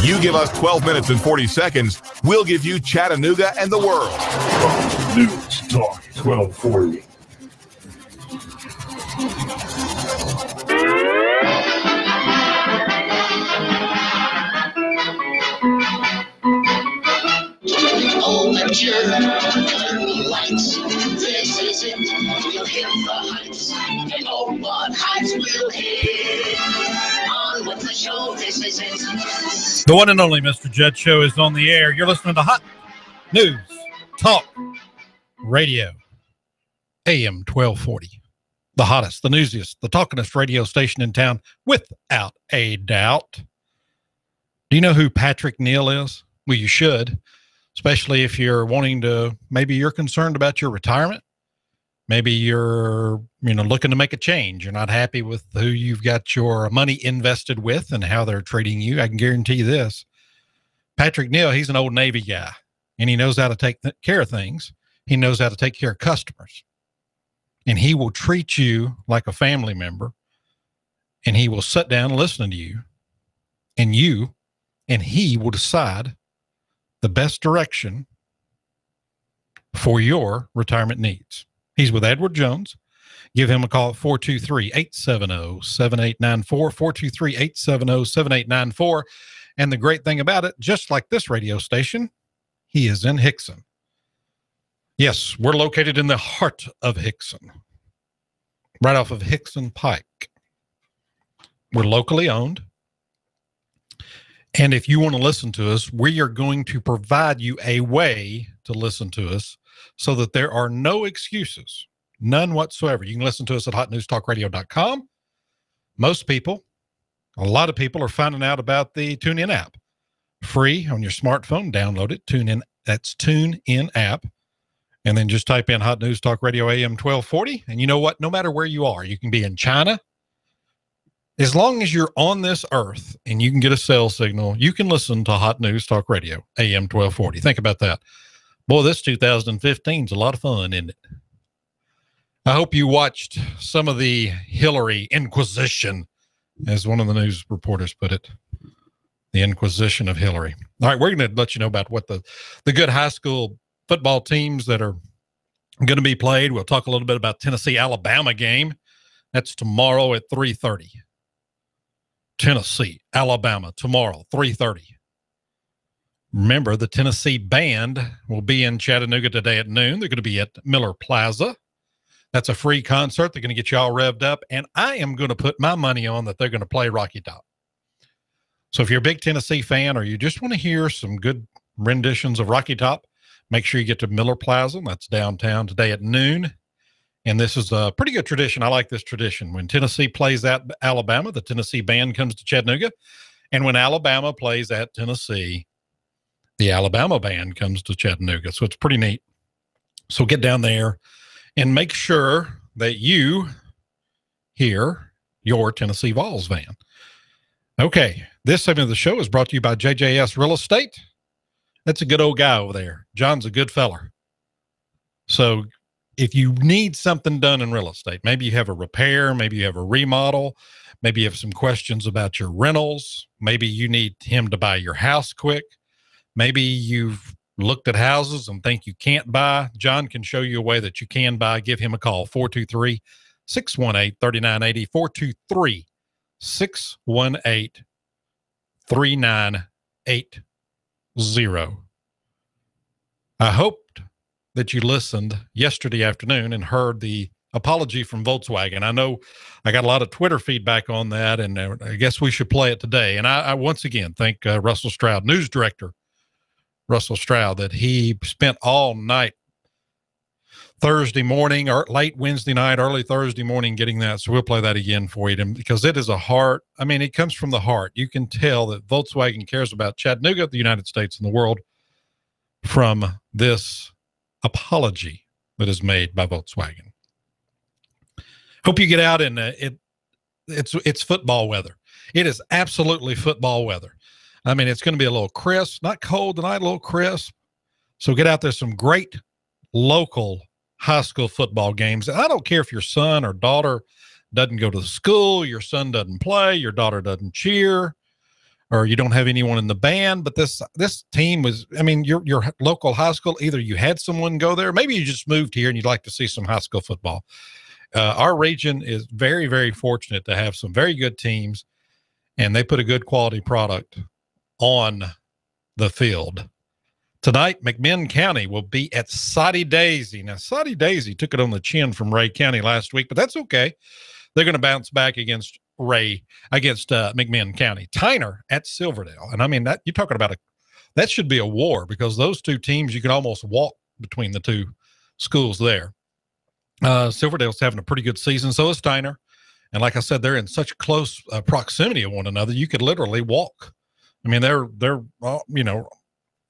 You give us 12 minutes and 40 seconds, we'll give you Chattanooga and the world. Fox News Talk 1240. Oh, the curtain lights. This is it. We'll hit the heights. And oh, what heights we'll hit. On with the show. This is it. The one and only Mr. Judd Show is on the air. You're listening to Hot News Talk Radio, AM 1240. The hottest, the newsiest, the talkingest radio station in town, without a doubt. Do you know who Patrick Neal is? Well, you should. Especially if you're wanting to, maybe you're concerned about your retirement. Maybe you're, looking to make a change. You're not happy with who you've got your money invested with and how they're treating you. I can guarantee you this. Patrick Neal, he's an old Navy guy, and he knows how to take care of things. He knows how to take care of customers. And he will treat you like a family member, and he will sit down and listen to you, and he will decide the best direction for your retirement needs. He's with Edward Jones. Give him a call at 423-870-7894, 423-870-7894. And the great thing about it, just like this radio station, he is in Hickson. Yes, we're located in the heart of Hickson, right off of Hickson Pike. We're locally owned. And if you want to listen to us, we are going to provide you a way to listen to us so that there are no excuses, none whatsoever. You can listen to us at hotnewstalkradio.com. Most people, a lot of people are finding out about the TuneIn app. Free on your smartphone, download it, TuneIn, that's TuneIn app. And then just type in Hot News Talk Radio AM 1240. And you know what? No matter where you are, you can be in China. As long as you're on this earth and you can get a cell signal, you can listen to Hot News Talk Radio, AM 1240. Think about that. Boy, this 2015 is a lot of fun, isn't it? I hope you watched some of the Hillary Inquisition, as one of the news reporters put it, the Inquisition of Hillary. All right, we're going to let you know about what the good high school football teams that are going to be played. We'll talk a little bit about Tennessee-Alabama game. That's tomorrow at 3:30. Tennessee, Alabama, tomorrow, 3:30. Remember, the Tennessee band will be in Chattanooga today at noon. They're going to be at Miller Plaza. That's a free concert. They're going to get you all revved up, and I am going to put my money on that they're going to play Rocky Top. So if you're a big Tennessee fan or you just want to hear some good renditions of Rocky Top, make sure you get to Miller Plaza. That's downtown today at noon. And this is a pretty good tradition. I like this tradition. When Tennessee plays at Alabama, the Tennessee band comes to Chattanooga. And when Alabama plays at Tennessee, the Alabama band comes to Chattanooga. So it's pretty neat. So get down there and make sure that you hear your Tennessee Vols van. Okay, this segment of the show is brought to you by JJS Real Estate. That's a good old guy over there. John's a good feller. So if you need something done in real estate, maybe you have a repair, maybe you have a remodel, maybe you have some questions about your rentals, maybe you need him to buy your house quick, maybe you've looked at houses and think you can't buy, John can show you a way that you can buy. Give him a call, 423-618-3980, 423-618-3980. I hoped that you listened yesterday afternoon and heard the apology from Volkswagen. I know I got a lot of Twitter feedback on that, and I guess we should play it today. And I once again thank Russell Stroud, news director Russell Stroud, that he spent all night Thursday morning or late Wednesday night, early Thursday morning getting that. So we'll play that again for you because it is a heart. I mean, it comes from the heart. You can tell that Volkswagen cares about Chattanooga, the United States, and the world from this apology that is made by Volkswagen. Hope you get out and it's football weather. It is absolutely football weather. I mean, it's going to be a little crisp, not cold tonight, a little crisp. So get out there, some great local high school football games. I don't care if your son or daughter doesn't go to school, your son doesn't play, your daughter doesn't cheer, or you don't have anyone in the band, but this team was, I mean, your local high school, either you had someone go there, maybe you just moved here and you'd like to see some high school football. Our region is very, very fortunate to have some very good teams, and they put a good quality product on the field. Tonight, McMinn County will be at Soddy Daisy. Now, Soddy Daisy took it on the chin from Ray County last week, but that's okay. They're going to bounce back against McMinn County. Tyner at Silverdale. And I mean, that you're talking about that should be a war, because those two teams, you can almost walk between the two schools there. Silverdale's having a pretty good season. So is Tyner. And like I said, they're in such close proximity of one another. You could literally walk. I mean, they're you know,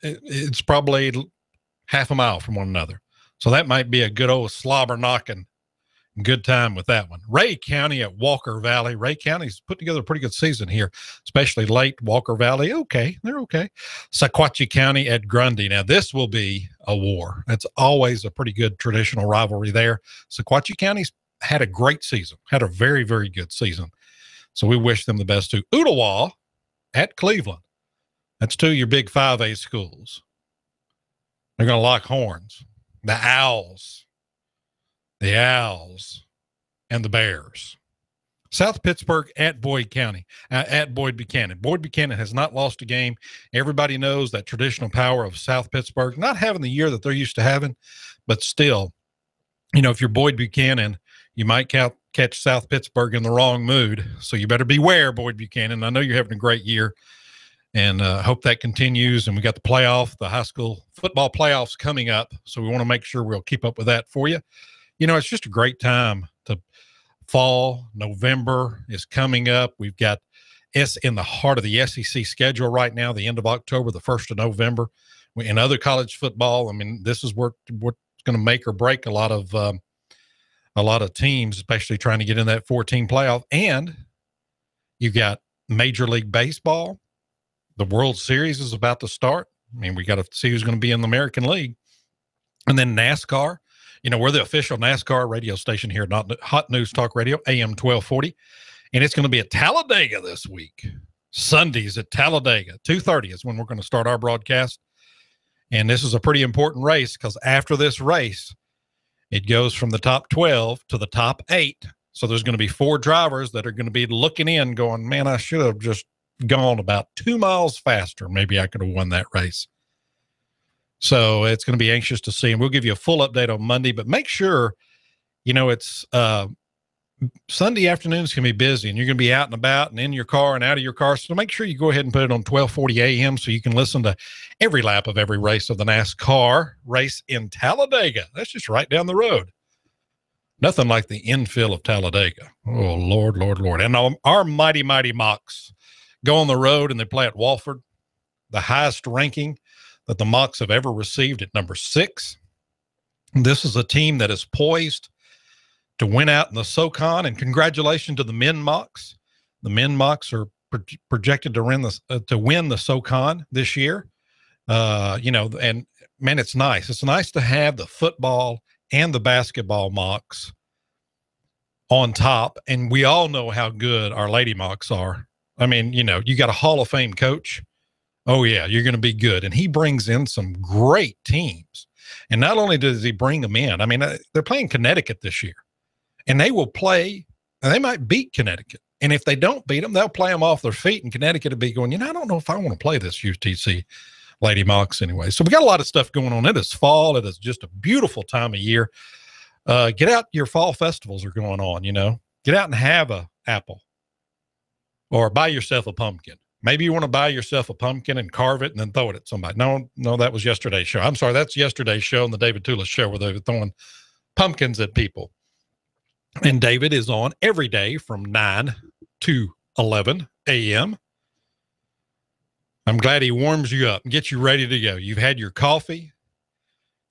it's probably half a mile from one another. So that might be a good old slobber knocking good time with that one. Ray County at Walker Valley. Ray County's put together a pretty good season here, especially late. Walker Valley, okay, they're okay. Sequatchie County at Grundy. Now, this will be a war. That's always a pretty good traditional rivalry there. Sequatchie County's had a great season, had a very, very good season. So we wish them the best too. Ooltewah at Cleveland. That's two of your big 5A schools. They're going to lock horns. The Owls, and the Bears. South Pittsburgh at Boyd County, at Boyd Buchanan. Boyd Buchanan has not lost a game. Everybody knows that traditional power of South Pittsburgh, not having the year that they're used to having, but still, you know, if you're Boyd Buchanan, you might catch South Pittsburgh in the wrong mood. So you better beware, Boyd Buchanan. I know you're having a great year, and hope that continues. And we got the high school football playoffs coming up. So we want to make sure we'll keep up with that for you. You know, it's just a great time to fall. November is coming up. We've got in the heart of the SEC schedule right now, the end of October, the 1st of November. In other college football, I mean, this is what's going to make or break a lot of teams, especially trying to get in that 14 playoff. And you've got Major League Baseball. The World Series is about to start. I mean, we got to see who's going to be in the American League. And then NASCAR. You know, we're the official NASCAR radio station here, not Hot News Talk Radio, AM 1240. And it's going to be at Talladega this week. Sundays at Talladega. 2:30 is when we're going to start our broadcast. And this is a pretty important race, because after this race, it goes from the top 12 to the top 8. So there's going to be 4 drivers that are going to be looking in going, man, I should have just gone about 2 miles faster. Maybe I could have won that race. So it's going to be anxious to see, and we'll give you a full update on Monday, but make sure, you know, it's Sunday afternoons can be busy, and you're going to be out and about and in your car and out of your car. So make sure you go ahead and put it on 1240 AM so you can listen to every lap of every race of the NASCAR race in Talladega. That's just right down the road. Nothing like the infill of Talladega. Oh, Lord, Lord, Lord. And our mighty, mighty Mocs go on the road and they play at Walford, the highest ranking that the Mocs have ever received at number 6. This is a team that is poised to win out in the SoCon, and congratulations to the men Mocs. The men Mocs are projected to win the SoCon this year. You know, and man, it's nice. It's nice to have the football and the basketball Mocs on top, and we all know how good our Lady Mocs are. I mean, you know, you got a Hall of Fame coach. Oh, yeah, you're going to be good. And he brings in some great teams. And not only does he bring them in, I mean, they're playing Connecticut this year. And they will play, and they might beat Connecticut. And if they don't beat them, they'll play them off their feet. And Connecticut will be going, you know, I don't know if I want to play this UTC Lady Mocs anyway. So we got a lot of stuff going on. It is fall. It is just a beautiful time of year. Get out. Your fall festivals are going on, you know. Get out and have a apple. Or buy yourself a pumpkin. Maybe you want to buy yourself a pumpkin and carve it and then throw it at somebody. No, that was yesterday's show. I'm sorry, that's yesterday's show on the David Tulis show where they were throwing pumpkins at people. And David is on every day from 9 to 11 a.m. I'm glad he warms you up and gets you ready to go. You've had your coffee.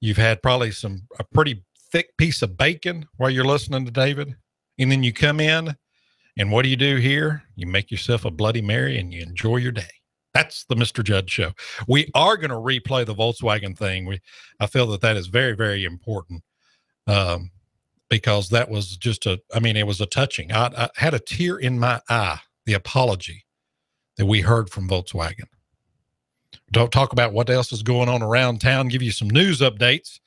You've had probably a pretty thick piece of bacon while you're listening to David. And then you come in. And what do you do here? You make yourself a Bloody Mary and you enjoy your day. That's the Mr. Judd Show. We are going to replay the Volkswagen thing. I feel that is very, very important because that was just it was a touching. I had a tear in my eye, the apology that we heard from Volkswagen. Don't talk about what else is going on around town, give you some news updates.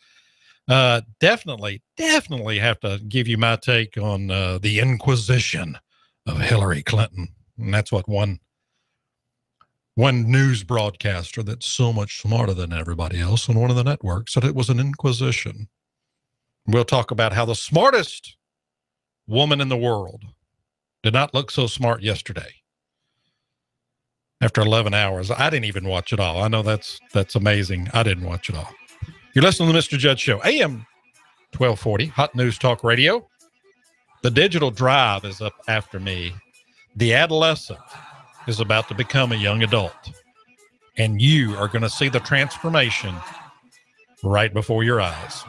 Definitely have to give you my take on the Inquisition of Hillary Clinton. And that's what one news broadcaster that's so much smarter than everybody else on one of the networks said it was an inquisition. We'll talk about how the smartest woman in the world did not look so smart yesterday. After 11 hours, I didn't even watch it all. I know that's amazing. I didn't watch it all. You're listening to the Mr. Judd Show, AM 1240, Hot News Talk Radio. The digital drive is up after me. The adolescent is about to become a young adult. And you are going to see the transformation right before your eyes.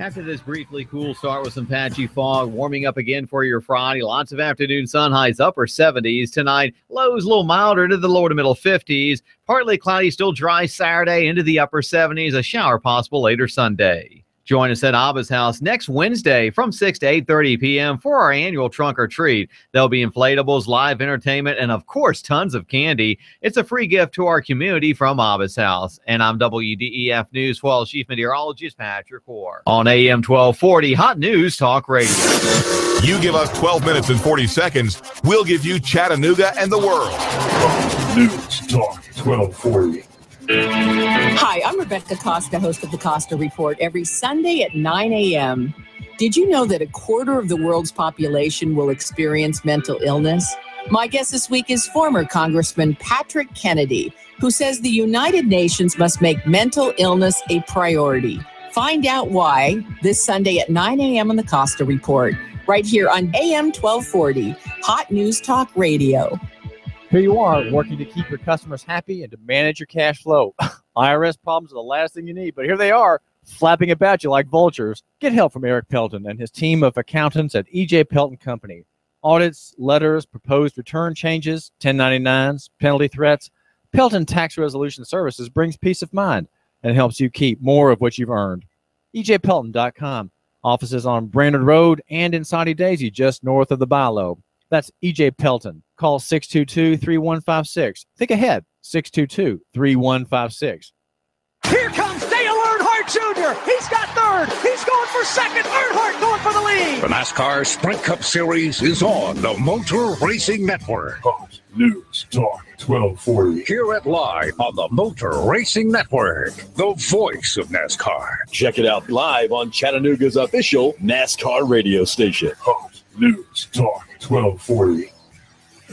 After this briefly cool start with some patchy fog, warming up again for your Friday. Lots of afternoon sun, highs upper 70s tonight. Lows a little milder to the lower to middle 50s. Partly cloudy, still dry Saturday into the upper 70s. A shower possible later Sunday. Join us at Abba's house next Wednesday from 6 to 8:30 p.m. for our annual trunk or treat. There'll be inflatables, live entertainment, and of course, tons of candy. It's a free gift to our community from Abba's house. And I'm WDEF News 12 Chief Meteorologist Patrick Orr on AM 1240 Hot News Talk Radio. You give us 12 minutes and 40 seconds, we'll give you Chattanooga and the world. Fox News Talk 1240. Hi, I'm Rebecca Costa, host of the Costa Report, every Sunday at 9 a.m. Did you know that a quarter of the world's population will experience mental illness? My guest this week is former Congressman Patrick Kennedy, who says the United Nations must make mental illness a priority. Find out why this Sunday at 9 a.m. on the Costa Report, right here on AM 1240, Hot News Talk Radio. Here you are, working to keep your customers happy and to manage your cash flow. IRS problems are the last thing you need, but here they are, flapping about you like vultures. Get help from Eric Pelton and his team of accountants at E.J. Pelton Company. Audits, letters, proposed return changes, 1099s, penalty threats. Pelton Tax Resolution Services brings peace of mind and helps you keep more of what you've earned. EJPelton.com. Offices on Brandon Road and in Saudi Daisy, just north of the Bilo. That's E.J. Pelton. Call 622-3156. Think ahead, 622-3156. Here comes Dale Earnhardt Jr. He's got third. He's going for second. Earnhardt going for the lead. The NASCAR Sprint Cup Series is on the Motor Racing Network. Fox News Talk 1240. Hear it live on the Motor Racing Network, the voice of NASCAR. Check it out live on Chattanooga's official NASCAR radio station. Fox News Talk 1240.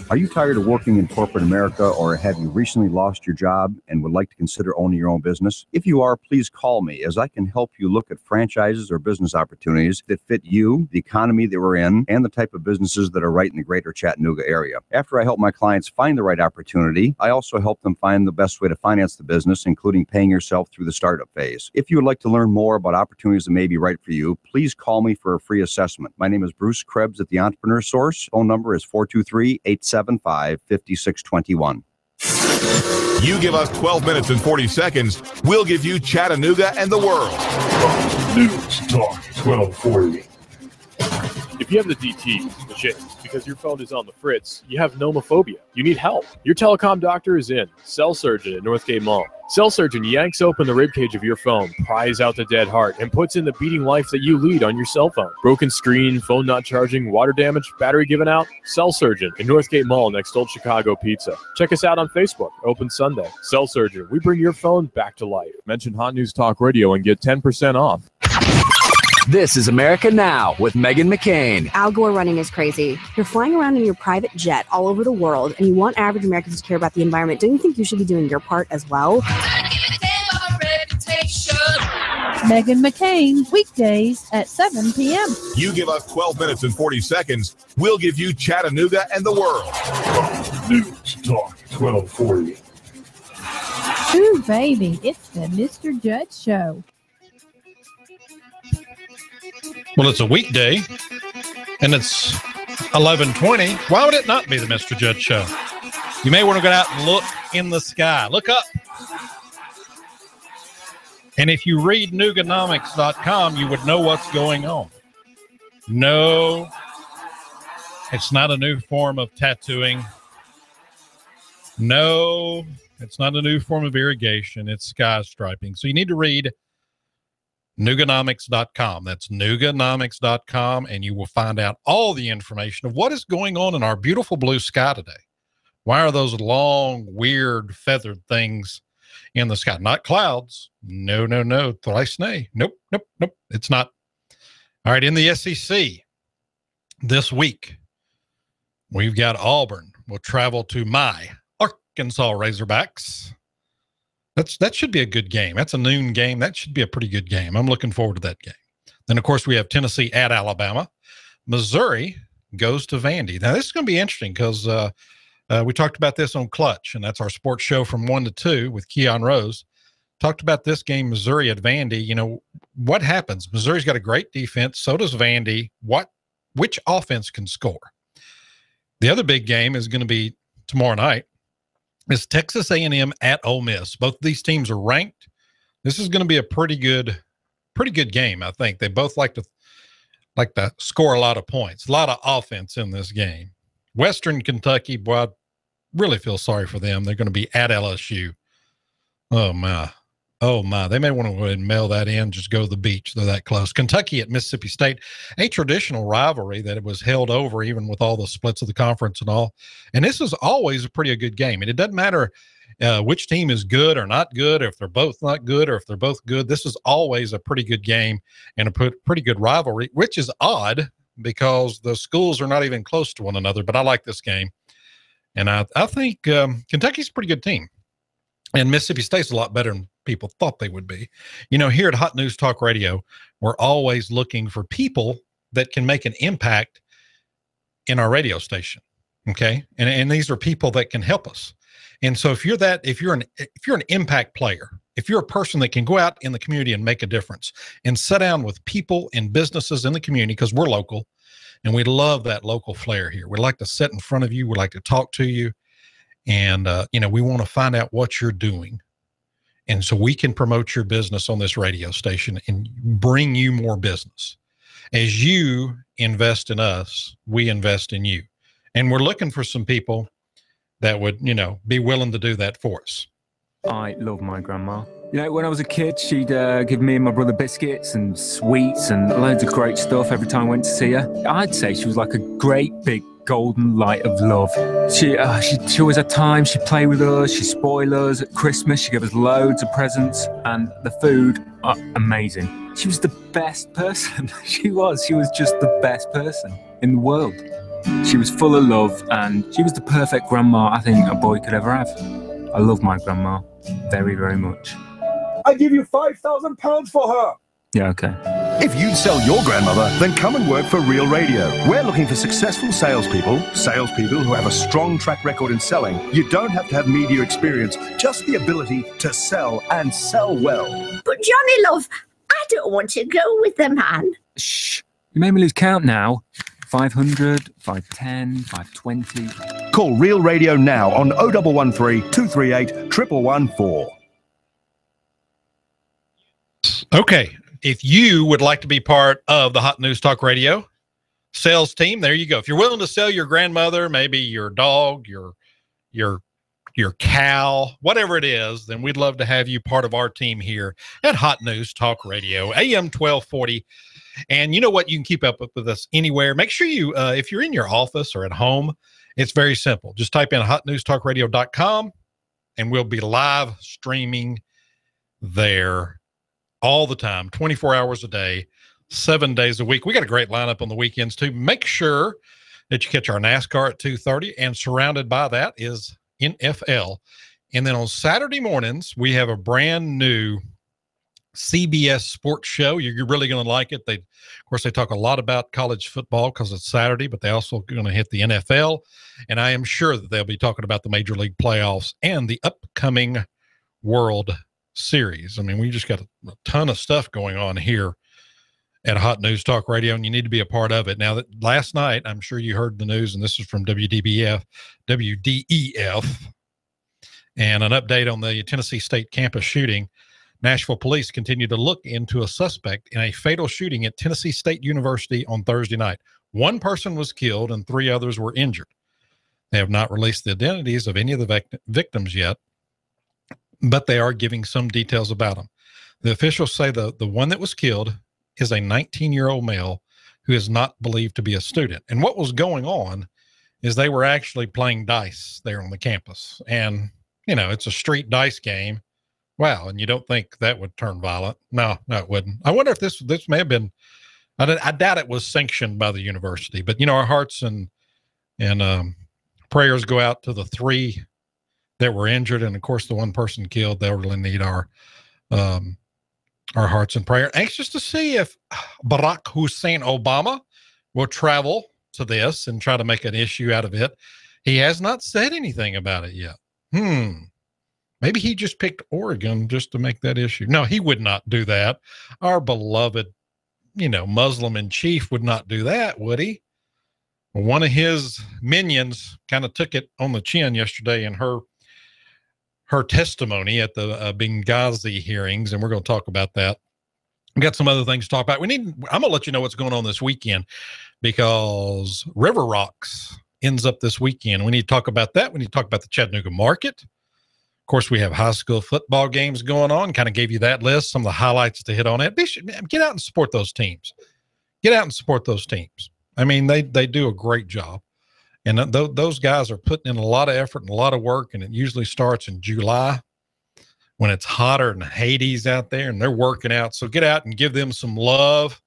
Are you tired of working in corporate America, or have you recently lost your job and would like to consider owning your own business? If you are, please call me, as I can help you look at franchises or business opportunities that fit you, the economy that we're in, and the type of businesses that are right in the greater Chattanooga area. After I help my clients find the right opportunity, I also help them find the best way to finance the business, including paying yourself through the startup phase. If you would like to learn more about opportunities that may be right for you, please call me for a free assessment. My name is Bruce Krebs at the Entrepreneur Source. Phone number is 423-875-5621. You give us 12 minutes and 40 seconds, we'll give you Chattanooga and the world. Fox News Talk 1240. If you have the DT, the shit, because your phone is on the fritz, you have nomophobia. You need help. Your telecom doctor is in. Cell Surgeon at Northgate Mall. Cell Surgeon yanks open the ribcage of your phone, pries out the dead heart, and puts in the beating life that you lead on your cell phone. Broken screen, phone not charging, water damage, battery given out? Cell Surgeon at Northgate Mall next to Old Chicago Pizza. Check us out on Facebook. Open Sunday. Cell Surgeon. We bring your phone back to life. Mention Hot News Talk Radio and get 10% off. This is America Now with Meghan McCain. Al Gore running is crazy. You're flying around in your private jet all over the world, and you want average Americans to care about the environment. Don't you think you should be doing your part as well? Meghan McCain, weekdays at 7 p.m. You give us 12 minutes and 40 seconds, we'll give you Chattanooga and the world. Fox News Talk 1240. Ooh, baby, it's the Mr. Judd Show. Well, it's a weekday, and it's 11:20. Why would it not be the Mr. Judd Show? You may want to go out and look in the sky. Look up. And if you read Nooganomics.com, you would know what's going on. No, it's not a new form of tattooing. No, it's not a new form of irrigation. It's sky striping. So you need to read Nooganomics.com. That's Nooganomics.com, and you will find out all the information of what is going on in our beautiful blue sky today. Why are those long, weird, feathered things in the sky? Not clouds. No, no, no. Thrice nay. Nope, nope, nope. It's not. All right, in the SEC this week, we've got Auburn. We'll travel to my Arkansas Razorbacks. That should be a good game. That's a noon game. That should be a pretty good game. I'm looking forward to that game. Then, of course, we have Tennessee at Alabama. Missouri goes to Vandy. Now, this is going to be interesting because we talked about this on Clutch, and that's our sports show from 1 to 2 with Keon Rose. Talked about this game, Missouri at Vandy. You know, what happens? Missouri's got a great defense. So does Vandy. Which offense can score? The other big game is going to be tomorrow night. It's Texas A&M at Ole Miss. Both of these teams are ranked. This is going to be a pretty good game, I think. They both like to score a lot of points, a lot of offense in this game. Western Kentucky, boy, I really feel sorry for them. They're going to be at LSU. Oh, my. Oh, my. They may want to go ahead and mail that in, just go to the beach. They're that close. Kentucky at Mississippi State, a traditional rivalry that it was held over even with all the splits of the conference and all. And this is always a pretty good game. And it doesn't matter which team is good or not good, or if they're both not good, or if they're both good. This is always a pretty good game and a pretty good rivalry, which is odd because the schools are not even close to one another. But I like this game. And I think Kentucky's a pretty good team. And Mississippi State's a lot better than people thought they would be. You know, here at Hot News Talk Radio, we're always looking for people that can make an impact in our radio station. Okay. And these are people that can help us. And so if you're an impact player, if you're a person that can go out in the community and make a difference and sit down with people and businesses in the community, because we're local and we love that local flair here. We like to sit in front of you. We like to talk to you. And, we want to find out what you're doing. And so we can promote your business on this radio station and bring you more business. As you invest in us, we invest in you. And we're looking for some people that would, be willing to do that for us. I love my grandma. When I was a kid, she'd give me and my brother biscuits and sweets and loads of great stuff every time I went to see her. I'd say she was like a great big golden light of love. She always had time. She'd play with us. She'd spoil us at Christmas. She'd give us loads of presents, and the food, amazing. She was the best person. She was just the best person in the world. She was full of love, and she was the perfect grandma I think a boy could ever have. I love my grandma very, very much. I give you £5,000 for her. Yeah, okay. If you'd sell your grandmother, then come and work for Real Radio. We're looking for successful salespeople who have a strong track record in selling. You don't have to have media experience, just the ability to sell and sell well. But Johnny, love, I don't want to go with the man. Shh, you made me lose count now. 500, 510, 520. Call Real Radio now on 0113 238 1114. Okay. If you would like to be part of the Hot News Talk Radio sales team, there you go. If you're willing to sell your grandmother, maybe your dog, your cow, whatever it is, then we'd love to have you part of our team here at Hot News Talk Radio, AM 1240. And you know what? You can keep up with us anywhere. Make sure you, if you're in your office or at home, it's very simple. Just type in hotnewstalkradio.com and we'll be live streaming there all the time, 24 hours a day, 7 days a week. We got a great lineup on the weekends too. Make sure that you catch our NASCAR at 2:30, and surrounded by that is NFL. And then on Saturday mornings, we have a brand new CBS sports show. You're really going to like it. Of course, they talk a lot about college football because it's Saturday, but they also going to hit the NFL. And I am sure that they'll be talking about the Major League playoffs and the upcoming World Series. I mean, we just got a ton of stuff going on here at Hot News Talk Radio, and you need to be a part of it. Now, that last night, I'm sure you heard the news, and this is from WDEF, And an update on the Tennessee State campus shooting. Nashville police continue to look into a suspect in a fatal shooting at Tennessee State University on Thursday night. One person was killed and 3 others were injured. They have not released the identities of any of the victims yet, but they are giving some details about them. The officials say the one that was killed is a 19-year-old male who is not believed to be a student. And what was going on is they were actually playing dice there on the campus. And, you know, it's a street dice game. Wow. And you don't think that would turn violent? No, it wouldn't. I wonder if this may have been, I doubt it was sanctioned by the university, but, you know, our hearts and prayers go out to the 3 that were injured. And of course, the 1 person killed. They'll really need our hearts and prayer. Anxious to see if Barack Hussein Obama will travel to this and try to make an issue out of it. He has not said anything about it yet. Maybe he just picked Oregon just to make that issue. No, he would not do that. Our beloved, you know, Muslim in chief would not do that, would he? Well, one of his minions kind of took it on the chin yesterday in her testimony at the Benghazi hearings, and we're going to talk about that. We got some other things to talk about. I'm going to let you know what's going on this weekend because River Rocks ends up this weekend. We need to talk about that. We need to talk about the Chattanooga market. Of course, we have high school football games going on. Kind of gave you that list, some of the highlights to hit on it. Get out and support those teams. Get out and support those teams. I mean, they do a great job. And those guys are putting in a lot of effort and a lot of work, and it usually starts in July when it's hotter than Hades out there, and they're working out. So get out and give them some love.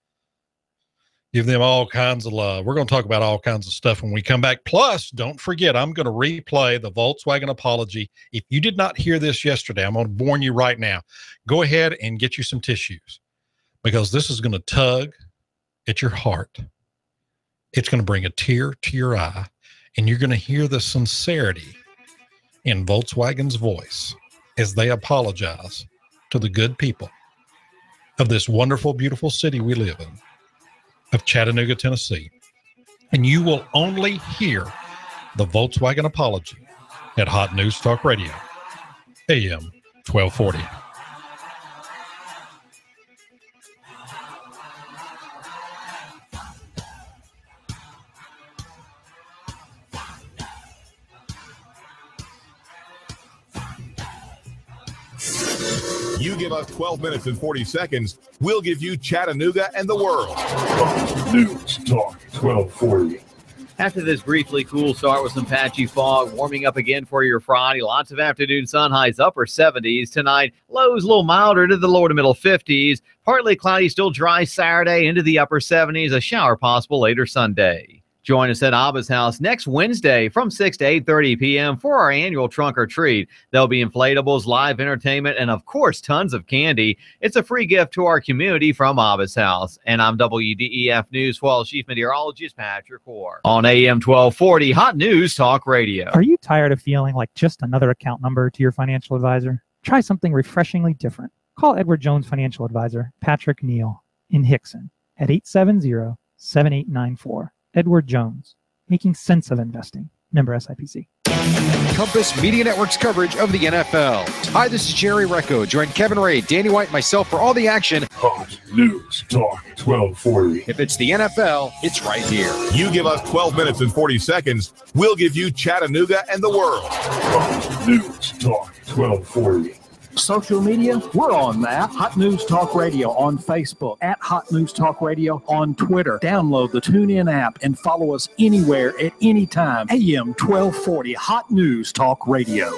Give them all kinds of love. We're going to talk about all kinds of stuff when we come back. Plus, don't forget, I'm going to replay the Volkswagen apology. If you did not hear this yesterday, I'm going to warn you right now. Go ahead and get you some tissues because this is going to tug at your heart. It's going to bring a tear to your eye, and you're going to hear the sincerity in Volkswagen's voice as they apologize to the good people of this wonderful, beautiful city we live in, of Chattanooga, Tennessee. And you will only hear the Volkswagen apology at Hot News Talk Radio, AM 1240. You give us 12 minutes and 40 seconds, we'll give you Chattanooga and the world. News Talk 1240. After this briefly cool start with some patchy fog, warming up again for your Friday. Lots of afternoon sun, highs upper 70s. Tonight, lows a little milder to the lower to middle 50s. Partly cloudy, still dry Saturday into the upper 70s. A shower possible later Sunday. Join us at Abba's house next Wednesday from 6 to 8:30 p.m. for our annual trunk or treat. There'll be inflatables, live entertainment, and, of course, tons of candy. It's a free gift to our community from Abba's house. And I'm WDEF News 12 Chief Meteorologist Patrick Orr on AM 1240 Hot News Talk Radio. Are you tired of feeling like just another account number to your financial advisor? Try something refreshingly different. Call Edward Jones Financial Advisor Patrick Neal in Hickson at 870-7894. Edward Jones, making sense of investing. Member SIPC. Compass Media Network's coverage of the NFL. Hi, this is Jerry Recco. Join Kevin Ray, Danny White, and myself for all the action. Hot News Talk 1240. If it's the NFL, it's right here. You give us 12 minutes and 40 seconds, we'll give you Chattanooga and the world. Hot News Talk 1240. Social media, we're on that. Hot News Talk Radio on Facebook, at Hot News Talk Radio on Twitter. Download the TuneIn app and follow us anywhere at any time. AM 1240, Hot News Talk Radio.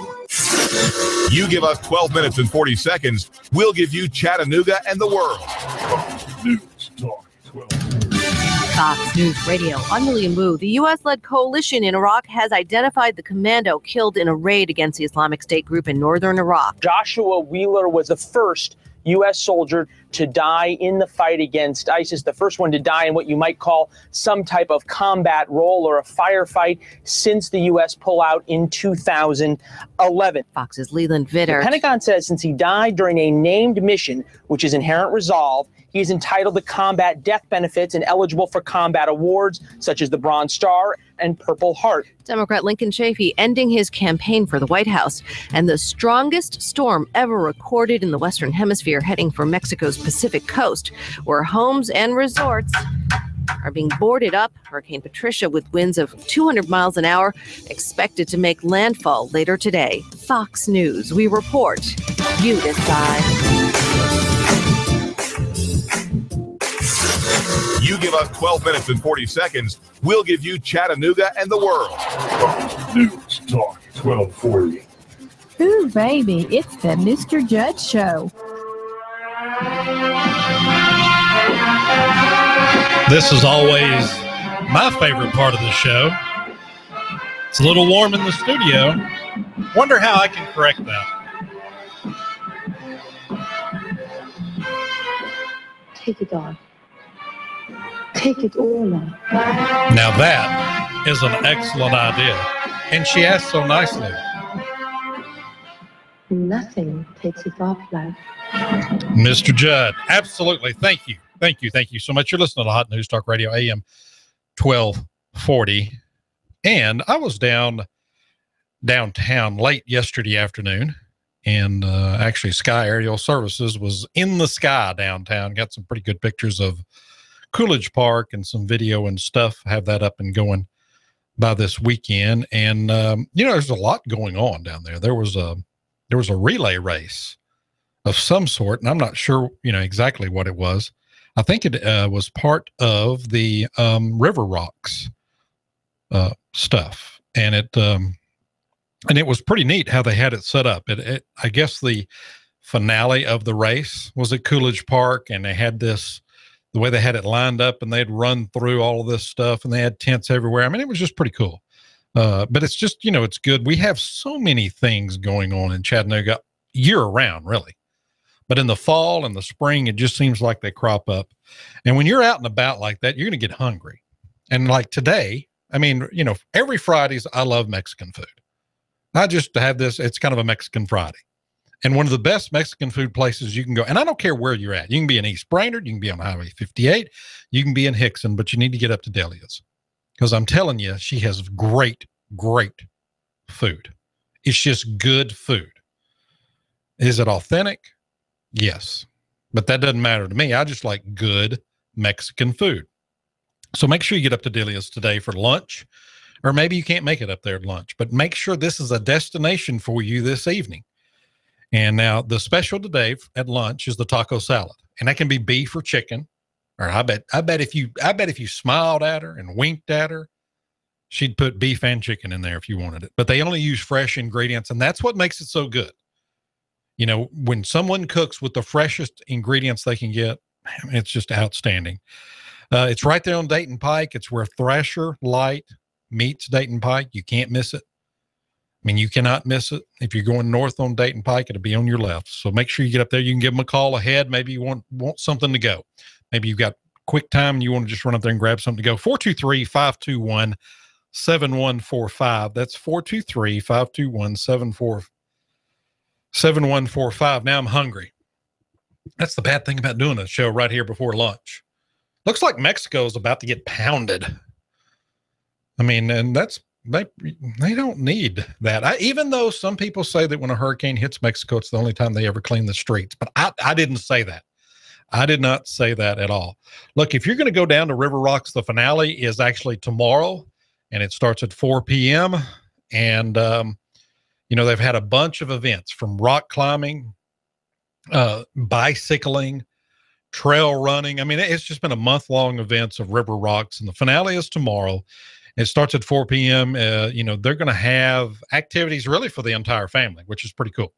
You give us 12 minutes and 40 seconds, we'll give you Chattanooga and the world. Hot News Talk 1240. Fox News Radio. I'm William Wu. The U.S.-led coalition in Iraq has identified the commando killed in a raid against the Islamic State group in northern Iraq. Joshua Wheeler was the first U.S. soldier to die in the fight against ISIS, the first one to die in what you might call some type of combat role or a firefight since the U.S. pullout in 2011. Fox's Leland Vitter. The Pentagon says since he died during a named mission, which is Inherent Resolve, he is entitled to combat death benefits and eligible for combat awards such as the Bronze Star and Purple Heart. Democrat Lincoln Chafee ending his campaign for the White House, and the strongest storm ever recorded in the Western Hemisphere heading for Mexico's Pacific coast, where homes and resorts are being boarded up. Hurricane Patricia, with winds of 200 miles an hour, expected to make landfall later today. Fox News, we report. You decide. You give us 12 minutes and 40 seconds, we'll give you Chattanooga and the world. News Talk 1240. Ooh, baby, it's the Mr. Judd Show. This is always my favorite part of the show. It's a little warm in the studio. Wonder how I can correct that. Take it on. Take it all on. Now that is an excellent idea. And she asked so nicely. Nothing takes it off, life. Mr. Judd, absolutely. Thank you. Thank you. Thank you so much. You're listening to Hot News Talk Radio, AM 1240. And I was downtown late yesterday afternoon. And actually, Sky Aerial Services was in the sky downtown. Got some pretty good pictures of Coolidge Park and some video and stuff. Have that up and going by this weekend. And, there's a lot going on down there. There was a relay race of some sort, and I'm not sure, exactly what it was. I think it was part of the River Rocks stuff. And it was pretty neat how they had it set up. I guess the finale of the race was at Coolidge Park, and they had the way they had it lined up, and they'd run through all of this stuff, and they had tents everywhere. I mean, it was just pretty cool. But it's just, it's good. We have so many things going on in Chattanooga year round, really. But in the fall and the spring, it just seems like they crop up. And when you're out and about like that, you're going to get hungry. And like today, I mean, every Fridays, I love Mexican food. I just have this, it's kind of a Mexican Friday. And one of the best Mexican food places you can go, and I don't care where you're at. You can be in East Brainerd, you can be on Highway 58, you can be in Hickson, but you need to get up to Delia's. Because I'm telling you, she has great, great food. It's just good food. Is it authentic? Yes. But that doesn't matter to me. I just like good Mexican food. So make sure you get up to Delia's today for lunch, or maybe you can't make it up there at lunch, but make sure this is a destination for you this evening. And now the special today at lunch is the taco salad, and that can be beef or chicken. Or I bet if you smiled at her and winked at her, she'd put beef and chicken in there if you wanted it. But they only use fresh ingredients, and that's what makes it so good. When someone cooks with the freshest ingredients they can get, it's just outstanding. It's right there on Dayton Pike. It's where Thrasher Light meets Dayton Pike. You can't miss it. I mean, you cannot miss it. If you're going north on Dayton Pike, it'll be on your left. So make sure you get up there. You can give them a call ahead. Maybe you want something to go. Maybe you've got quick time and you want to just run up there and grab something to go. 423-521-7145. That's 423-521-7145. Now I'm hungry. That's the bad thing about doing a show right here before lunch. Looks like Mexico is about to get pounded. I mean, and they don't need that. Even though some people say that when a hurricane hits Mexico, it's the only time they ever clean the streets. But I didn't say that. I did not say that at all. Look, if you're going to go down to River Rocks, the finale is actually tomorrow, and it starts at 4 p.m. And, they've had a bunch of events from rock climbing, bicycling, trail running. I mean, it's just been a month-long events of River Rocks, and the finale is tomorrow. It starts at 4 p.m. They're going to have activities really for the entire family, which is pretty cool.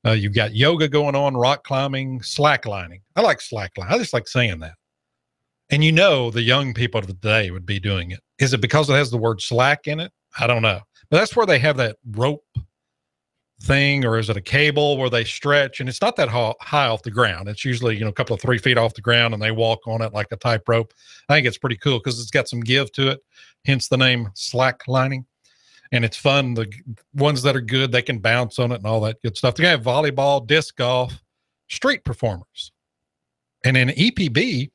You've got yoga going on, rock climbing, slacklining. I like slacklining. I just like saying that. And the young people of the day would be doing it. Is it because it has the word slack in it? I don't know. But that's where they have that rope thing, or is it a cable where they stretch? And it's not that high off the ground. It's usually, a couple of 3 feet off the ground, and they walk on it like a tightrope. I think it's pretty cool because it's got some give to it, hence the name slack lining. And it's fun. The ones that are good, they can bounce on it and all that good stuff. They're going to have volleyball, disc golf, street performers. And then EPB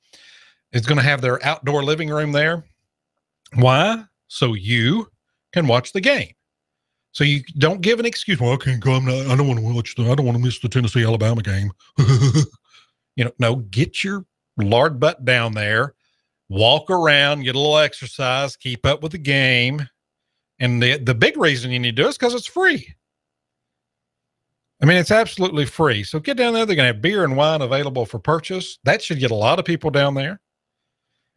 is going to have their outdoor living room there. Why? So you can watch the game. So you don't give an excuse. Well, I can't go. I don't want to watch. I don't want to miss the Tennessee-Alabama game. No, get your lard butt down there, walk around, get a little exercise, keep up with the game. And the big reason you need to do it is because it's free. I mean, it's absolutely free. So get down there. They're going to have beer and wine available for purchase. That should get a lot of people down there.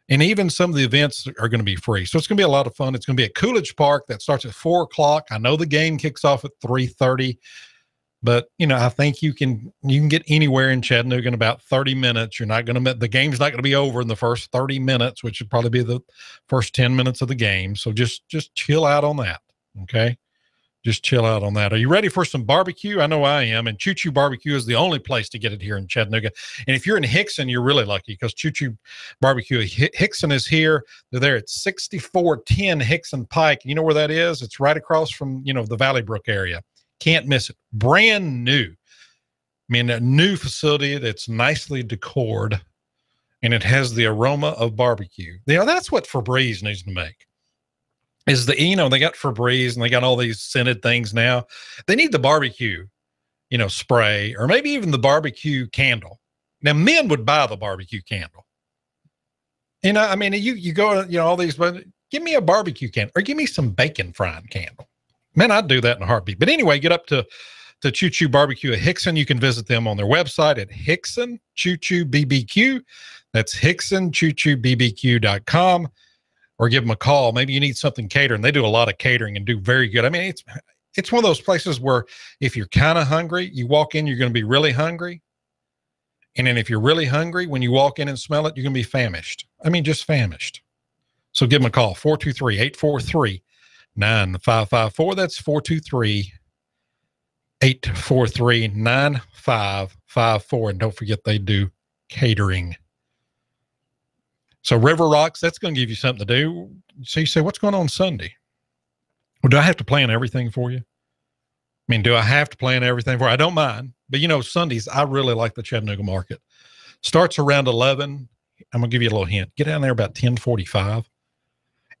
And even some of the events are going to be free. So it's going to be a lot of fun. It's going to be at Coolidge Park. That starts at 4 o'clock. I know the game kicks off at 3:30, but I think you can get anywhere in Chattanooga in about 30 minutes. You're not going to, the game's not going to be over in the first 30 minutes, which would probably be the first 10 minutes of the game. So just chill out on that. Okay. Just chill out on that. Are you ready for some barbecue? I know I am. And Choo Choo Barbecue is the only place to get it here in Chattanooga. And if you're in Hickson, you're really lucky because Choo Choo Barbecue, Hickson is here. They're there at 6410 Hickson Pike. You know where that is? It's right across from, the Valley Brook area. Can't miss it. Brand new. I mean, a new facility that's nicely decored, and it has the aroma of barbecue. That's what Febreze needs to make. Is they got Febreze and they got all these scented things now. They need the barbecue, spray, or maybe even the barbecue candle. Now, men would buy the barbecue candle. I mean, you go, all these, but give me a barbecue candle or give me some bacon frying candle. Man, I'd do that in a heartbeat. But anyway, get up to Choo Choo Barbecue at Hickson. You can visit them on their website at Hickson Choo Choo BBQ. That's HicksonChooChooBBQ.com. Or give them a call. Maybe you need something catering. They do a lot of catering and do very good. I mean, it's one of those places where if you're kind of hungry, you walk in, you're going to be really hungry. And then if you're really hungry, when you walk in and smell it, you're going to be famished. I mean, just famished. So give them a call, 423-843-9554. That's 423-843-9554. And don't forget, they do catering. So River Rocks, that's going to give you something to do. So you say, what's going on Sunday? Well, do I have to plan everything for you? I mean, do I have to plan everything for you? I don't mind. But, Sundays, I really like the Chattanooga market. Starts around 11. I'm going to give you a little hint. Get down there about 10:45.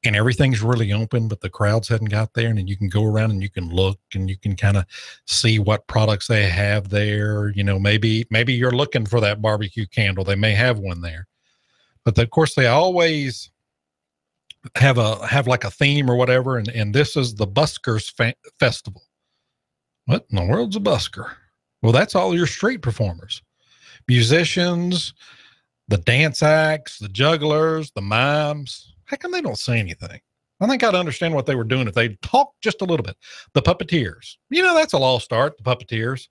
And everything's really open, but the crowds hadn't got there. And then you can go around and you can look and you can kind of see what products they have there. Maybe you're looking for that barbecue candle. They may have one there. But of course, they always have like a theme or whatever, and this is the Buskers Festival. What in the world's a busker? Well, that's all your street performers, musicians, the dance acts, the jugglers, the mimes. How come they don't say anything? I think I'd understand what they were doing if they talked just a little bit. The puppeteers, that's a lost art. The puppeteers,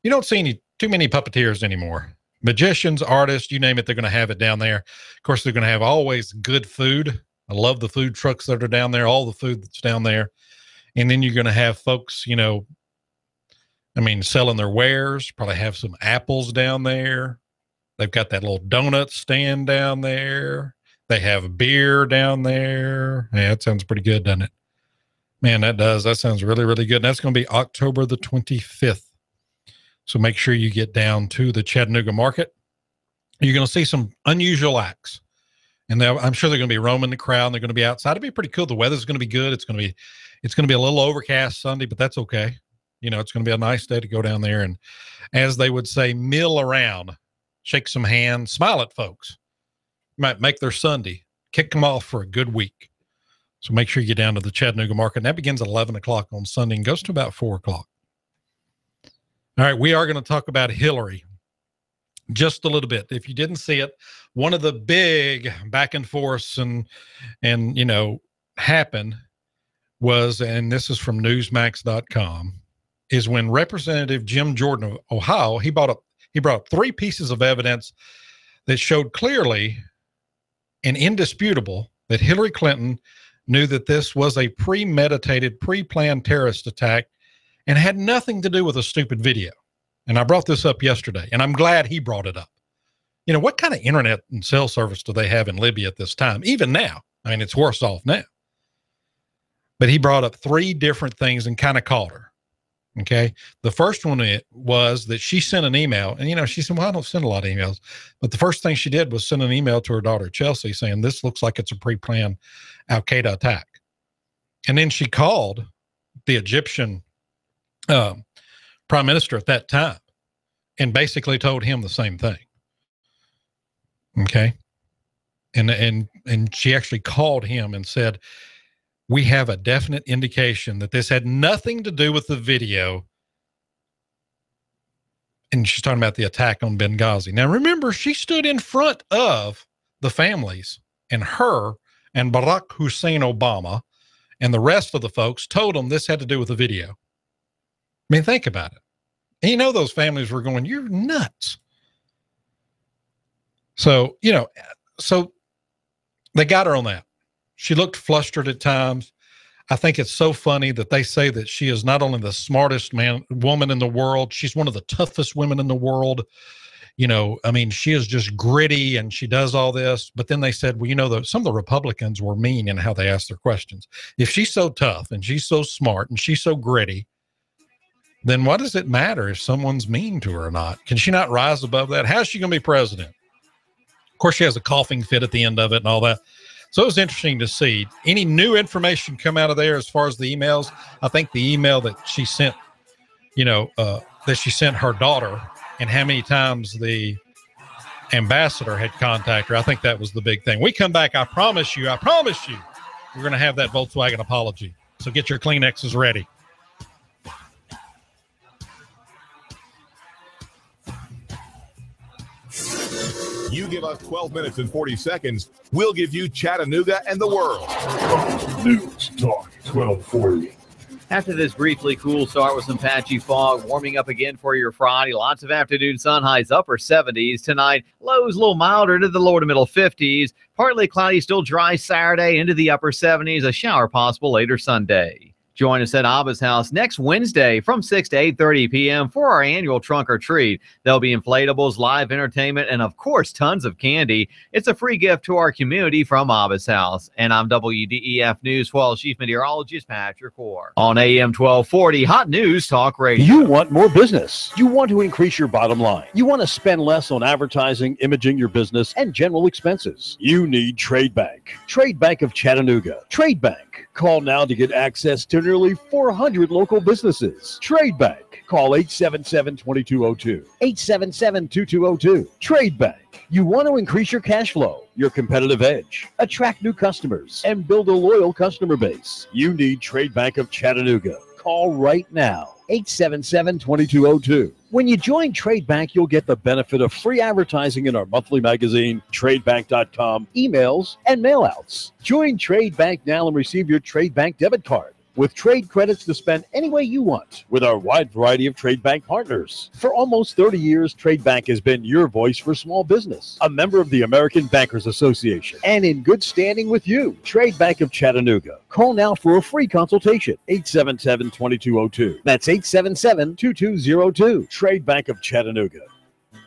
you don't see too many puppeteers anymore. Magicians, artists, you name it, they're going to have it down there. Of course, they're going to have always good food. I love the food trucks that are down there, all the food that's down there. And then you're going to have folks, selling their wares, probably have some apples down there. They've got that little donut stand down there. They have beer down there. Yeah, that sounds pretty good, doesn't it? Man, that does. That sounds really, really good. And that's going to be October the 25th. So make sure you get down to the Chattanooga market. You're going to see some unusual acts. And I'm sure they're going to be roaming the crowd. And they're going to be outside. It'll be pretty cool. The weather's going to be good. It's going to be a little overcast Sunday, but that's okay. It's going to be a nice day to go down there. And as they would say, mill around, shake some hands, smile at folks. You might make their Sunday, kick them off for a good week. So make sure you get down to the Chattanooga market. And that begins at 11 o'clock on Sunday and goes to about 4 o'clock. All right, we are going to talk about Hillary just a little bit. If you didn't see it, one of the big back and forths and happened was, and this is from newsmax.com, is when Representative Jim Jordan of Ohio, he brought up 3 pieces of evidence that showed clearly and indisputable that Hillary Clinton knew that this was a premeditated, pre-planned terrorist attack, and had nothing to do with a stupid video. And I brought this up yesterday, and I'm glad he brought it up. You know, what kind of internet and cell service do they have in Libya at this time? Even now, I mean, it's worse off now. But he brought up 3 different things and kind of called her. Okay. The first one was that she sent an email, and, you know, she said, well, I don't send a lot of emails. But the first thing she did was send an email to her daughter, Chelsea, saying, this looks like it's a pre-planned Al-Qaeda attack. And then she called the Egyptian prime minister at that time and basically told him the same thing. Okay. And she actually called him and said, we have a definite indication that this had nothing to do with the video. And she's talking about the attack on Benghazi. Now, remember, she stood in front of the families, and her and Barack Hussein Obama and the rest of the folks told them this had to do with the video. I mean, think about it. And you know, those families were going, you're nuts. So, you know, so they got her on that. She looked flustered at times. I think it's so funny that they say that she is not only the smartest woman in the world, she's one of the toughest women in the world. You know, I mean, she is just gritty and she does all this. But then they said, well, you know, some of the Republicans were mean in how they asked their questions. If she's so tough and she's so smart and she's so gritty, then what does it matter if someone's mean to her or not? Can she not rise above that? How's she going to be president? Of course, she has a coughing fit at the end of it and all that. So it was interesting to see any new information come out of there as far as the emails. I think the email that she sent, you know, that she sent her daughter and how many times the ambassador had contacted her. I think that was the big thing. We come back. I promise you, we're going to have that Volkswagen apology. So get your Kleenexes ready. You give us 12 minutes and 40 seconds, we'll give you Chattanooga and the world. News Talk 1240. After this briefly cool start with some patchy fog, warming up again for your Friday. Lots of afternoon sun, highs upper 70s. Tonight, lows a little milder to the lower to middle 50s. Partly cloudy, still dry Saturday into the upper 70s. A shower possible later Sunday. Join us at Abba's house next Wednesday from 6 to 8:30 p.m. for our annual Trunk or Treat. There'll be inflatables, live entertainment, and, of course, tons of candy. It's a free gift to our community from Abba's house. And I'm WDEF News 12 Chief Meteorologist Patrick Orr. On AM 1240, Hot News Talk Radio. You want more business. You want to increase your bottom line. You want to spend less on advertising, imaging your business, and general expenses. You need Trade Bank. Trade Bank of Chattanooga. Trade Bank. Call now to get access to nearly 400 local businesses. Trade Bank. Call 877-2202. 877-2202. Trade Bank. You want to increase your cash flow, your competitive edge, attract new customers, and build a loyal customer base. You need Trade Bank of Chattanooga. Call right now. 877-2202. When you join Trade Bank, you'll get the benefit of free advertising in our monthly magazine, tradebank.com, emails, and mailouts. Join Trade Bank now and receive your Trade Bank debit card with trade credits to spend any way you want with our wide variety of Trade Bank partners. For almost 30 years, Trade Bank has been your voice for small business, a member of the American Bankers Association, and in good standing with you. Trade Bank of Chattanooga. Call now for a free consultation, 877-2202. That's 877-2202. Trade Bank of Chattanooga.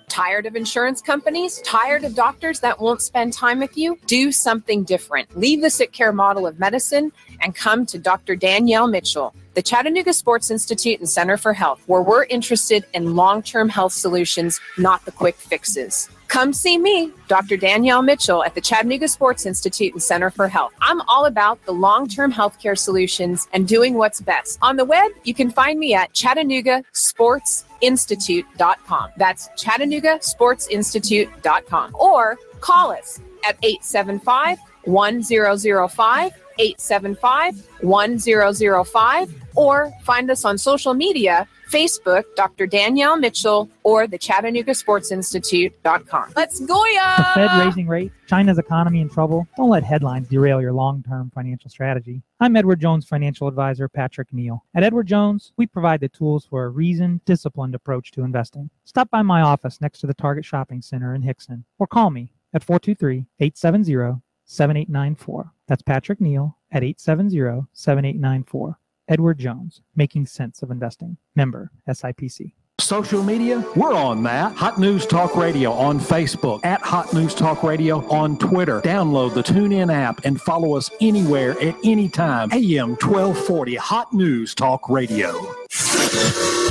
Tired of insurance companies? Tired of doctors that won't spend time with you? Do something different. Leave the sick care model of medicine and come to Dr. Danielle Mitchell, the Chattanooga Sports Institute and Center for Health, where we're interested in long-term health solutions, not the quick fixes. Come see me, Dr. Danielle Mitchell, at the Chattanooga Sports Institute and Center for Health. I'm all about the long-term healthcare solutions and doing what's best. On the web, you can find me at ChattanoogaSportsInstitute.com. That's ChattanoogaSportsInstitute.com. Or call us at 875-1005, 875-1005, or find us on social media, Facebook, Dr. Danielle Mitchell, or the ChattanoogaSportsInstitute.com. Let's go, ya! The Fed raising rates, China's economy in trouble. Don't let headlines derail your long-term financial strategy. I'm Edward Jones financial advisor Patrick Neal. At Edward Jones, we provide the tools for a reasoned, disciplined approach to investing. Stop by my office next to the Target Shopping Center in Hickson, or call me at 423-870-7894. That's Patrick Neal at 870-7894. Edward Jones, Making Sense of Investing. Member SIPC. Social media, we're on that. Hot News Talk Radio on Facebook, at Hot News Talk Radio on Twitter. Download the TuneIn app and follow us anywhere at any time. AM 1240, Hot News Talk Radio.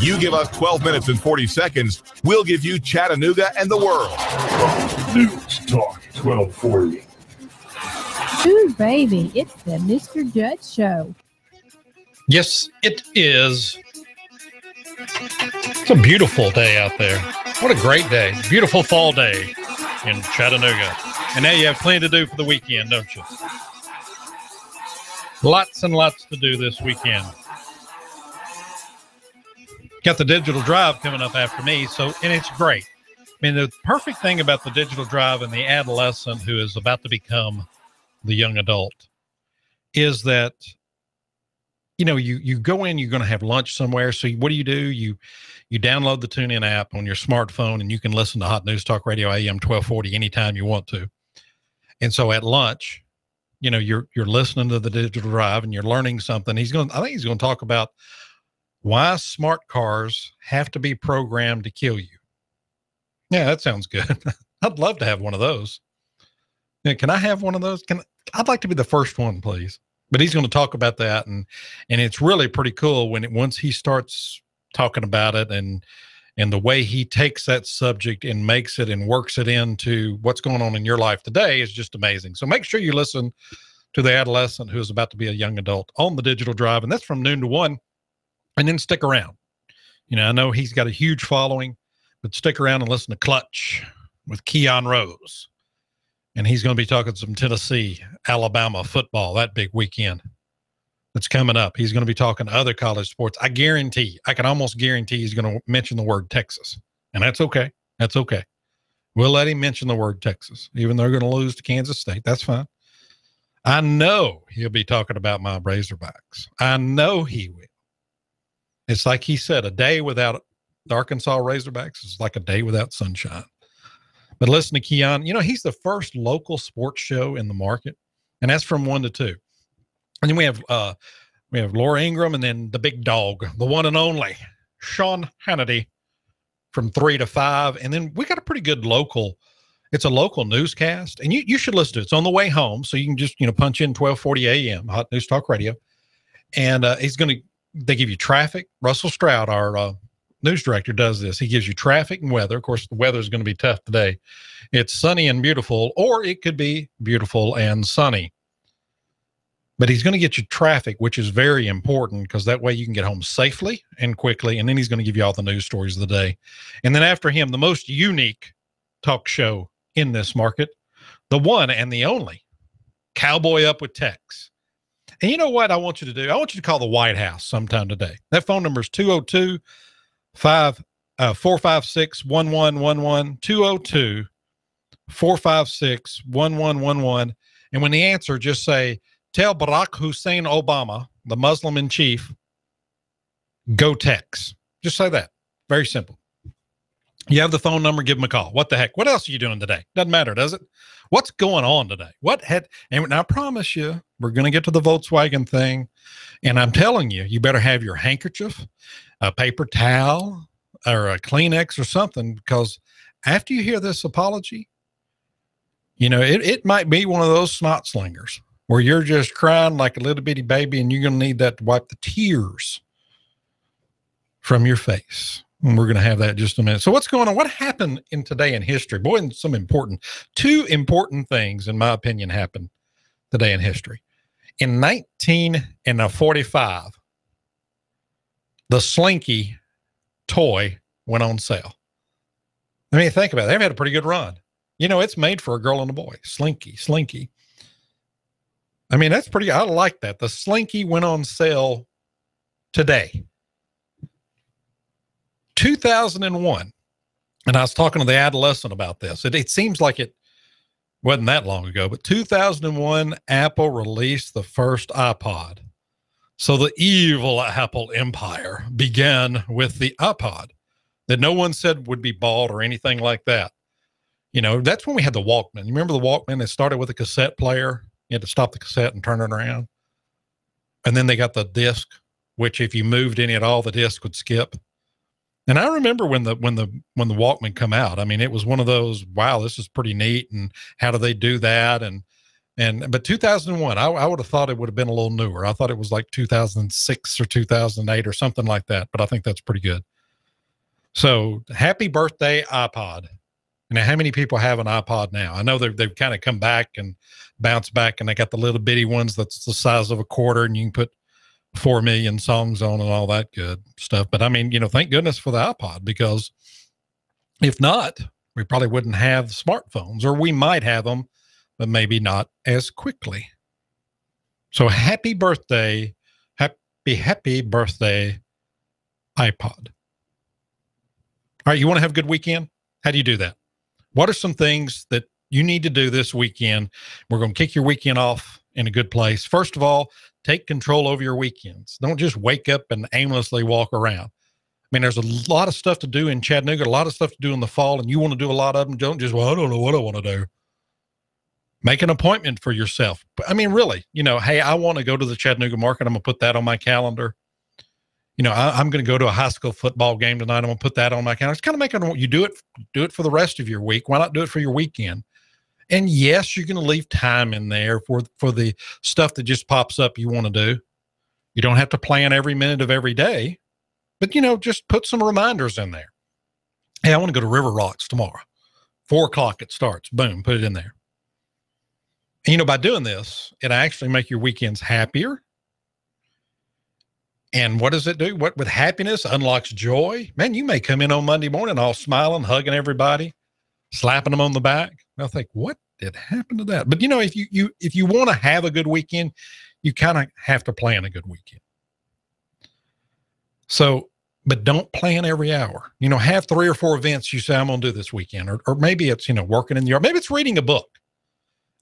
You give us 12 minutes and 40 seconds, we'll give you Chattanooga and the world. News Talk 1240. Ooh, baby, it's the Mr. Judd Show. Yes, it is. It's a beautiful day out there. What a great day. Beautiful fall day in Chattanooga. And now you have plenty to do for the weekend, don't you? Lots and lots to do this weekend. Got the digital drive coming up after me, and it's great. I mean, the perfect thing about the digital drive and the adolescent who is about to become the young adult is that, you know, you go in, you're going to have lunch somewhere. So what do? You download the TuneIn app on your smartphone and you can listen to Hot News Talk Radio AM 1240 anytime you want to. And so at lunch, you know, you're listening to the digital drive and you're learning something. I think he's going to talk about why smart cars have to be programmed to kill you. Yeah, that sounds good. I'd love to have one of those. Yeah, can I have one of those? I'd like to be the first one, please. But he's going to talk about that, and it's really pretty cool once he starts talking about it, and the way he takes that subject and makes it and works it into what's going on in your life today is just amazing. So make sure you listen to the adolescent who is about to be a young adult on the digital drive, and that's from noon to 1. And then stick around. You know, I know he's got a huge following, but stick around and listen to Clutch with Keon Rose. And he's going to be talking some Tennessee, Alabama football, that big weekend that's coming up. He's going to be talking other college sports. I can almost guarantee he's going to mention the word Texas. And that's okay. That's okay. We'll let him mention the word Texas, even though they're going to lose to Kansas State. That's fine. I know he'll be talking about my Razorbacks. I know he will. It's like he said, a day without the Arkansas Razorbacks is like a day without sunshine. But listen to Keon. You know, he's the first local sports show in the market, and that's from 1 to 2. And then we have Laura Ingraham, and then the big dog, the one and only Sean Hannity from 3 to 5. And then we got a pretty good local. It's a local newscast, and you should listen to it. It's on the way home, so you can just punch in 1240 AM Hot News Talk Radio, and they give you traffic. Russell Stroud, our news director, does this. He gives you traffic and weather. Of course, the weather is going to be tough today. It's sunny and beautiful, or it could be beautiful and sunny. But he's going to get you traffic, which is very important because that way you can get home safely and quickly. And then he's going to give you all the news stories of the day. And then after him, the most unique talk show in this market, the one and the only Cowboy Up with Tex. And you know what I want you to do? I want you to call the White House sometime today. That phone number is 202-456-1111, 202-456-1111. And when the answer, just say, tell Barack Hussein Obama, the Muslim in chief, go Tex. Just say that. Very simple. You have the phone number, give him a call. What the heck? What else are you doing today? Doesn't matter, does it? What's going on today? And I promise you, we're going to get to the Volkswagen thing. And I'm telling you, you better have your handkerchief, a paper towel, or a Kleenex or something, because after you hear this apology, it might be one of those snot slingers where you're just crying like a little bitty baby, and you're going to need that to wipe the tears from your face. And we're going to have that in just a minute. So what's going on? What happened today in history? Boy, and two important things, in my opinion, happened today in history. In 1945, the Slinky toy went on sale. I mean, think about it. They've had a pretty good run. It's made for a girl and a boy. Slinky. I mean, that's pretty, I like that. The Slinky went on sale today. 2001, and I was talking to the adolescent about this. It seems like it wasn't that long ago, but 2001, Apple released the first iPod. So the evil Apple empire began with the iPod that no one said would be bought or anything like that. That's when we had the Walkman. You remember the Walkman? It started with a cassette player. You had to stop the cassette and turn it around. And then they got the disc which if you moved any at all, the disc would skip. And I remember when the Walkman come out, I mean, it was one of those, wow, this is pretty neat. And how do they do that? But 2001, I would have thought it would have been a little newer. I thought it was like 2006 or 2008 or something like that, but I think that's pretty good. So happy birthday, iPod. Now, how many people have an iPod now? I know they've kind of come back and bounced back, and they got the little bitty ones that's the size of a quarter, and you can put 4 million songs on and all that good stuff. But I mean, thank goodness for the iPod, because if not, we probably wouldn't have smartphones, or we might have them, but maybe not as quickly. So happy birthday, happy birthday, iPod. All right, you want to have a good weekend? How do you do that? What are some things that you need to do this weekend? We're going to kick your weekend off in a good place. First of all, take control over your weekends. Don't just wake up and aimlessly walk around. I mean, there's a lot of stuff to do in Chattanooga, a lot of stuff to do in the fall, and you want to do a lot of them. Don't just, I don't know what I want to do. Make an appointment for yourself. I mean, really, hey, I want to go to the Chattanooga market. I'm going to put that on my calendar. I'm going to go to a high school football game tonight. I'm going to put that on my calendar. It's kind of making you do it for the rest of your week. Why not do it for your weekend? And yes, you're going to leave time in there for the stuff that just pops up you want to do. You don't have to plan every minute of every day, but just put some reminders in there. Hey, I want to go to River Rocks tomorrow. 4:00 it starts. Boom, put it in there. And by doing this, it actually make your weekends happier. And what does it do? What with happiness unlocks joy? Man, you may come in on Monday morning all smiling, hugging everybody, slapping them on the back. They'll think, what did happen to that? But if you want to have a good weekend, you kind of have to plan a good weekend. So, but don't plan every hour. Have 3 or 4 events you say I'm going to do this weekend, or maybe it's working in the yard. Maybe it's reading a book.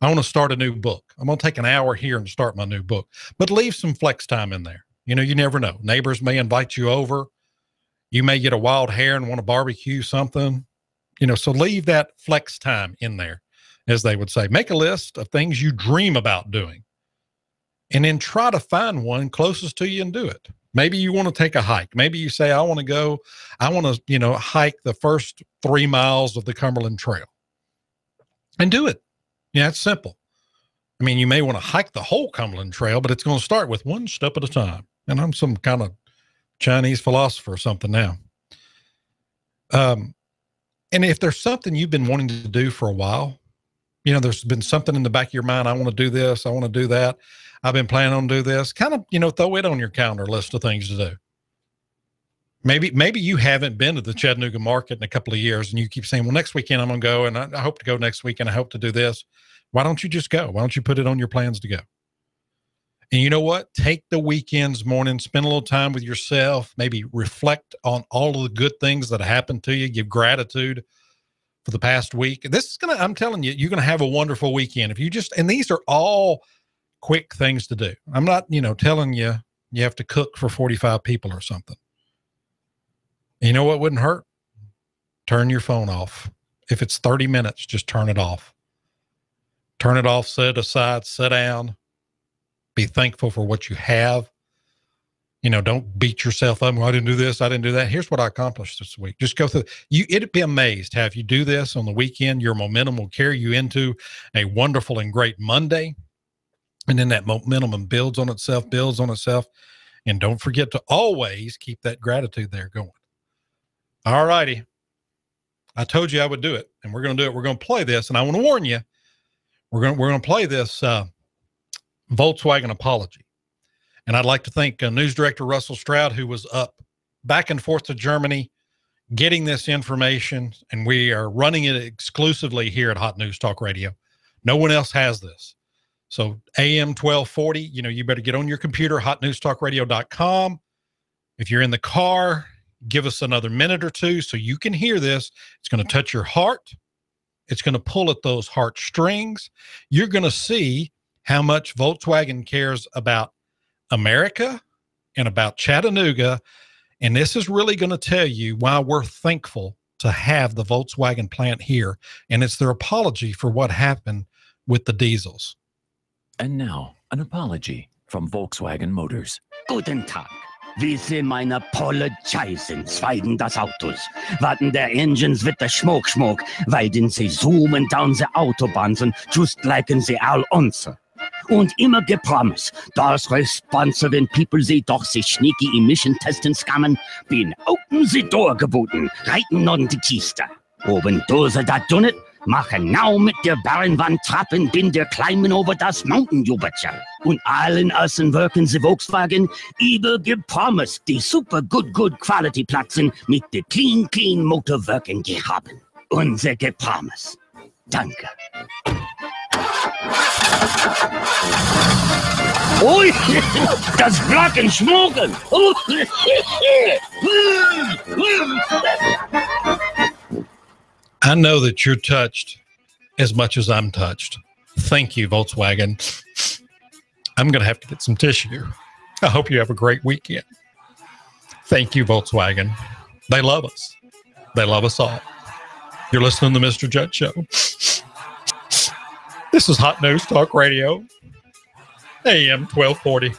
I want to start a new book. I'm going to take an hour here and start my new book, but leave some flex time in there. You never know. Neighbors may invite you over. You may get a wild hair and want to barbecue something, so leave that flex time in there, as they would say. Make a list of things you dream about doing, and then try to find one closest to you and do it. Maybe you want to take a hike. Maybe you say, I want to hike the first 3 miles of the Cumberland Trail, and do it. Yeah, it's simple. I mean, you may want to hike the whole Cumberland Trail, but it's going to start with one step at a time. And I'm some kind of Chinese philosopher or something now. And if there's something you've been wanting to do for a while, there's been something in the back of your mind. I want to do this. I want to do that. I've been planning on do this. Kind of, throw it on your calendar list of things to do. Maybe you haven't been to the Chattanooga market in a couple of years, and you keep saying, well, next weekend I'm going to go, and I hope to go next weekend. I hope to do this. Why don't you just go? Why don't you put it on your plans to go? And you know what? Take the weekends morning, spend a little time with yourself, maybe reflect on all of the good things that happened to you, give gratitude for the past week. I'm telling you, you're going to have a wonderful weekend. And these are all quick things to do. I'm not, telling you have to cook for 45 people or something. And you know what wouldn't hurt? Turn your phone off. If it's 30 minutes, just turn it off. Turn it off, set it aside, sit down, be thankful for what you have. Don't beat yourself up. Well, I didn't do this. I didn't do that. Here's what I accomplished this week. Just go through. It'd be amazed how if you do this on the weekend, your momentum will carry you into a wonderful and great Monday. And then that momentum builds on itself. And don't forget to always keep that gratitude there going. All righty. I told you I would do it, and we're going to do it. We're going to play this, and I want to warn you, we're going to play this Volkswagen apology. And I'd like to thank News Director Russell Stroud, who was up back and forth to Germany getting this information, and we are running it exclusively here at Hot News Talk Radio. No one else has this. So AM 1240, you better get on your computer, hotnewstalkradio.com. If you're in the car, give us another minute or two so you can hear this. It's going to touch your heart. It's going to pull at those heartstrings. You're going to see how much Volkswagen cares about America and about Chattanooga. And this is really going to tell you why we're thankful to have the Volkswagen plant here. And it's their apology for what happened with the diesels. And now, an apology from Volkswagen Motors. Guten Tag. Wie sie meine apologizing, zweigen das Autos. Warten der Engines with the smoke, weil den sie zoomen down the Autobahns and just like in the all answer. Und immer gepromise, das Response, wenn people sie doch sich sneaky emission testen scammen, bin open the door geboten, reiten on die Kiste. Oben Dose da dunnet, machen now mit der Barrenwand Trappen, bin der Climben over das Mountain Jubertschall. Und allen Assen wirken sie Volkswagen, über gepromised, die super good quality Platzen mit der clean Motor wirken gehaben. Unser gepromised. Danke. Ui, das Glocken schmucken. I know that you're touched as much as I'm touched. Thank you, Volkswagen. I'm going to have to get some tissue. I hope you have a great weekend. Thank you, Volkswagen. They love us. They love us all. You're listening to the Mr. Judd Show. This is Hot News Talk Radio, AM 1240.